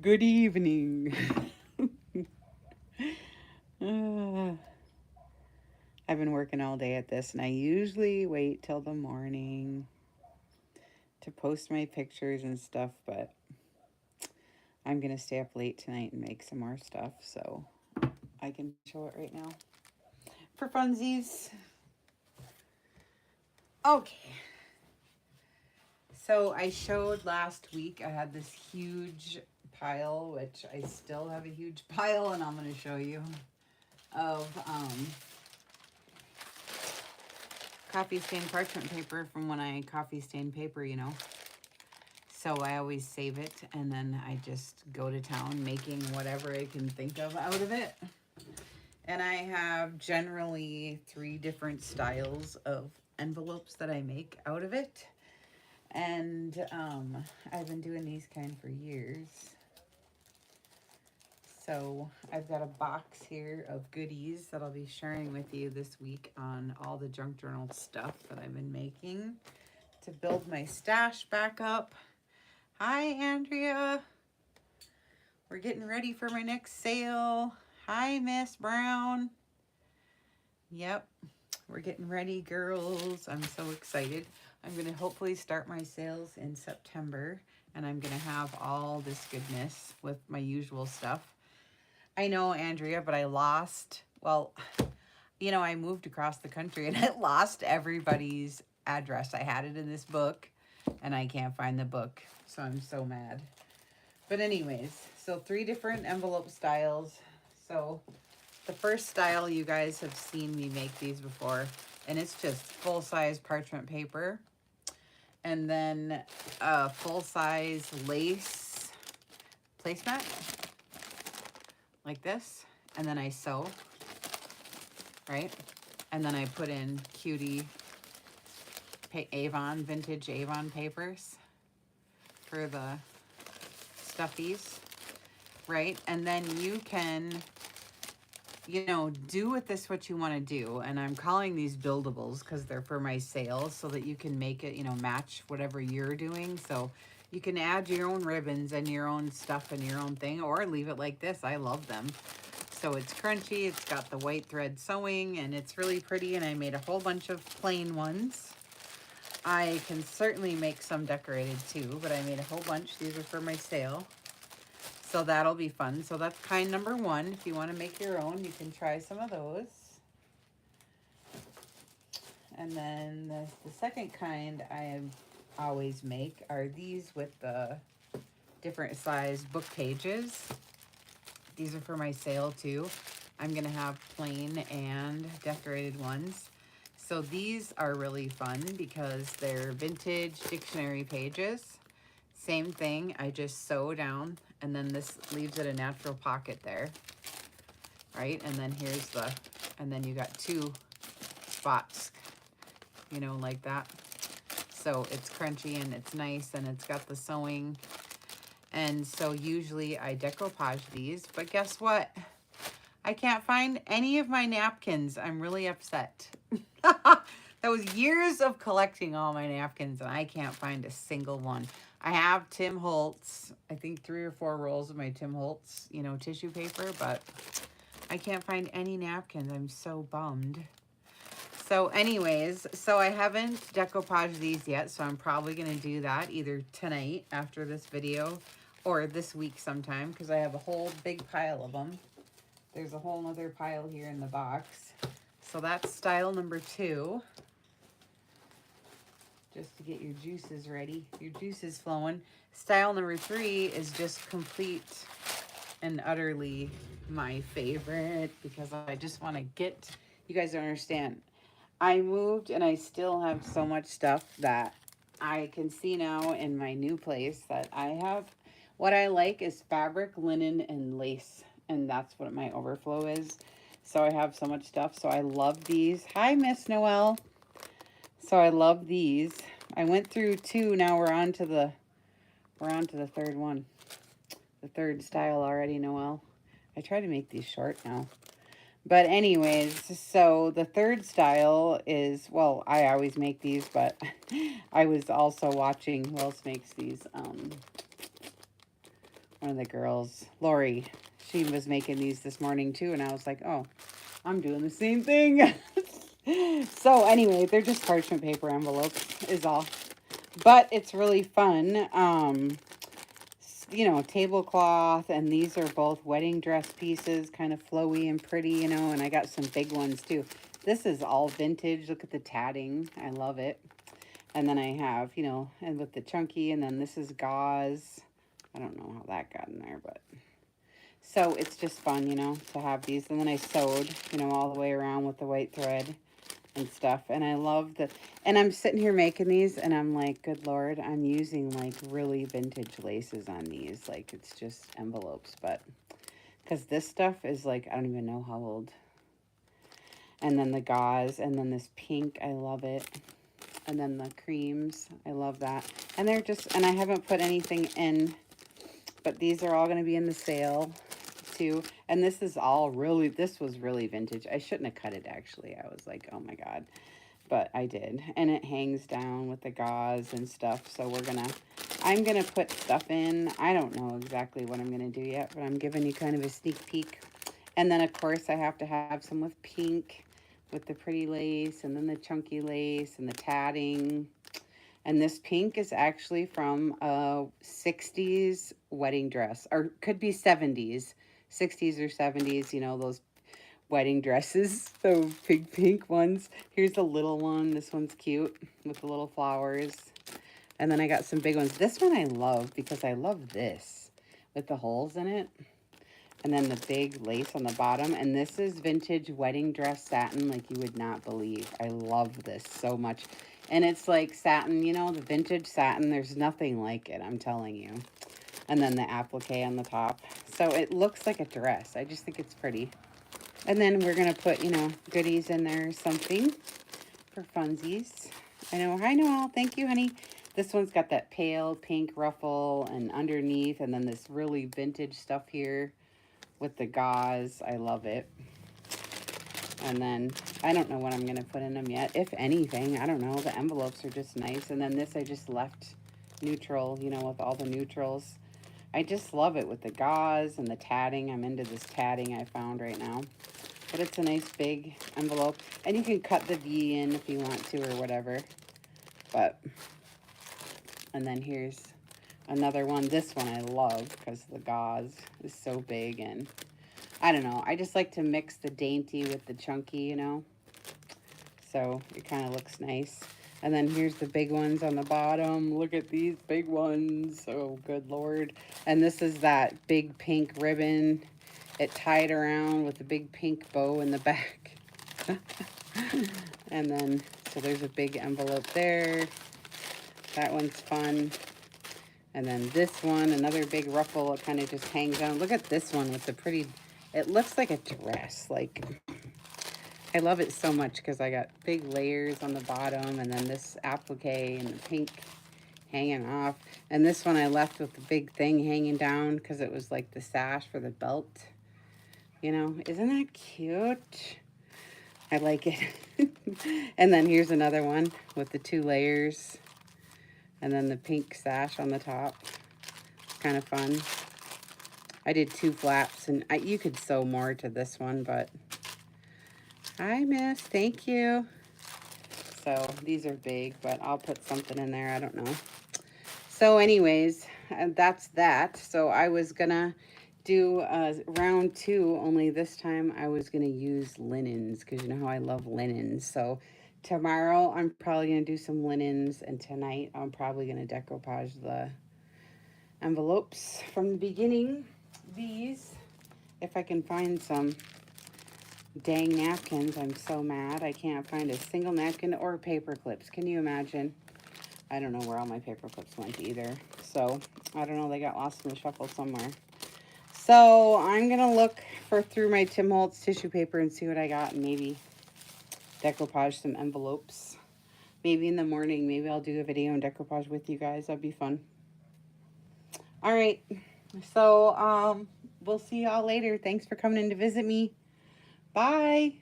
Good evening. Uh, I've been working all day at this, and I usually wait till the morning to post my pictures and stuff, but I'm going to stay up late tonight and make some more stuff, so I can show it right now. For funsies. Okay. So I showed last week, I had this huge pile, which I still have a huge pile, and I'm going to show you, of coffee stain parchment paper from when I coffee stain paper. So I always save it, and then I just go to town making whatever I can think of out of it. And I have generally 3 different styles of envelopes that I make out of it. And I've been doing these kind for years. So I've got a box here of goodies that I'll be sharing with you this week on all the junk journal stuff that I've been making to build my stash back up. Hi, Andrea. We're getting ready for my next sale. Hi, Miss Brown. Yep, we're getting ready, girls. I'm so excited. I'm going to hopefully start my sales in September, and I'm going to have all this goodness with my usual stuff. I know, Andrea, but I lost, I moved across the country and I lost everybody's address. I had it in this book and I can't find the book. So I'm so mad. But anyways, so 3 different envelope styles. So the first style, you guys have seen me make these before, and it's just full-size parchment paper. And then a full-size lace placemat, like this. And then I sew, right? And then I put in cutie Avon, vintage Avon papers for the stuffies, right? And then you can, do with this what you want to do. And I'm calling these buildables because they're for my sales, so that you can make it, match whatever you're doing. So you can add your own ribbons and your own stuff and your own thing, or leave it like this. I love them. So it's crunchy, it's got the white thread sewing, and it's really pretty, and I made a whole bunch of plain ones. I can certainly make some decorated too, but I made a whole bunch. These are for my sale. So that'll be fun. So that's kind number 1. If you want to make your own, you can try some of those. And then the second kind I always make are these with the different size book pages. These are for my sale too. I'm going to have plain and decorated ones. So these are really fun because they're vintage dictionary pages. Same thing, I just sew down, and then this leaves it a natural pocket there, right? And then and then you got 2 spots, like that. So it's crunchy and it's nice, and it's got the sewing. And so usually I decoupage these, but guess what? I can't find any of my napkins. I'm really upset. That was years of collecting all my napkins, and I can't find a single one. I have Tim Holtz, I think 3 or 4 rolls of my Tim Holtz, tissue paper, but I can't find any napkins. I'm so bummed. So anyways, so I haven't decoupaged these yet, so I'm probably going to do that either tonight after this video or this week sometime, because I have a whole big pile of them. There's a whole nother pile here in the box. So that's style number 2. Just to get your juices ready, your juices flowing. Style number 3 is just complete and utterly my favorite, because I just want to get, you guys don't understand. I moved and I still have so much stuff that I can see now in my new place that I have. What I like is fabric, linen, and lace. And that's what my overflow is. So I have so much stuff. So I love these. Hi, Miss Noelle. So I love these. I went through 2. Now we're on to the 3rd one. The 3rd style already, Noelle. I try to make these short now. But anyways, so the 3rd style is, well, I always make these, but I was also watching who else makes these. one of the girls, Lori, she was making these this morning too, and I was like, oh, I'm doing the same thing. So anyway, they're just parchment paper envelopes is all. But it's really fun. You know, tablecloth, and these are both wedding dress pieces, kind of flowy and pretty, you know, and I got some big ones too. This is all vintage. Look at the tatting. I love it. And then I have, you know, and with the chunky, and then this is gauze. I don't know how that got in there, but so it's just fun, you know, to have these. And then I sewed, you know, all the way around with the white thread and stuff. And I love the, and I'm sitting here making these and I'm like, good Lord, I'm using like really vintage laces on these. Like it's just envelopes, but because this stuff is like, I don't even know how old. And then the gauze, and then this pink, I love it. And then the creams, I love that. And they're just, and I haven't put anything in, but these are all going to be in the sale too. And this is all really, this was really vintage. I shouldn't have cut it actually. I was like, oh my God, but I did. And it hangs down with the gauze and stuff. So I'm going to put stuff in. I don't know exactly what I'm going to do yet, but I'm giving you kind of a sneak peek. And then of course I have to have some with pink, with the pretty lace, and then the chunky lace and the tatting. And this pink is actually from a 60s wedding dress, or could be 70s, 60s or 70s, you know, those wedding dresses, those big pink ones. Here's a little one. This one's cute with the little flowers. And then I got some big ones. This one I love because I love this with the holes in it. And then the big lace on the bottom. And this is vintage wedding dress satin like you would not believe. I love this so much. And it's like satin, you know, the vintage satin. There's nothing like it, I'm telling you. And then the applique on the top. So it looks like a dress. I just think it's pretty. And then we're going to put, you know, goodies in there or something for funsies. I know. Hi, Noelle. Thank you, honey. This one's got that pale pink ruffle and underneath. And then this really vintage stuff here with the gauze. I love it. And then I don't know what I'm going to put in them yet. If anything, I don't know. The envelopes are just nice. And then this I just left neutral, you know, with all the neutrals. I just love it with the gauze and the tatting. I'm into this tatting I found right now. But it's a nice big envelope. And you can cut the V in if you want to or whatever. But, and then here's another one. This one I love because the gauze is so big, and I don't know. I just like to mix the dainty with the chunky, you know. So it kind of looks nice. And then here's the big ones on the bottom. Look at these big ones. Oh, good Lord. And this is that big pink ribbon. It tied around with a big pink bow in the back. And then, so there's a big envelope there. That one's fun. And then this one, another big ruffle. It kind of just hangs down. Look at this one with the pretty, it looks like a dress. Like, I love it so much because I got big layers on the bottom, and then this applique and the pink hanging off. And this one I left with the big thing hanging down because it was like the sash for the belt. You know, isn't that cute? I like it. And then here's another one with the 2 layers. And then the pink sash on the top. Kind of fun. I did 2 flaps, and you could sew more to this one, but hi, miss. Thank you. So these are big, but I'll put something in there. I don't know. So anyways, that's that. So I was going to do round 2, only this time I was going to use linens because you know how I love linens. So tomorrow I'm probably going to do some linens, and tonight I'm probably going to decoupage the envelopes from the beginning. These, if I can find some dang napkins. I'm so mad. I can't find a single napkin or paper clips. Can you imagine? I don't know where all my paper clips went either. So, I don't know. They got lost in the shuffle somewhere. So, I'm going to look through my Tim Holtz tissue paper and see what I got, and maybe decoupage some envelopes. Maybe in the morning, maybe I'll do a video and decoupage with you guys. That'd be fun. All right. So, we'll see y'all later. Thanks for coming in to visit me. Bye.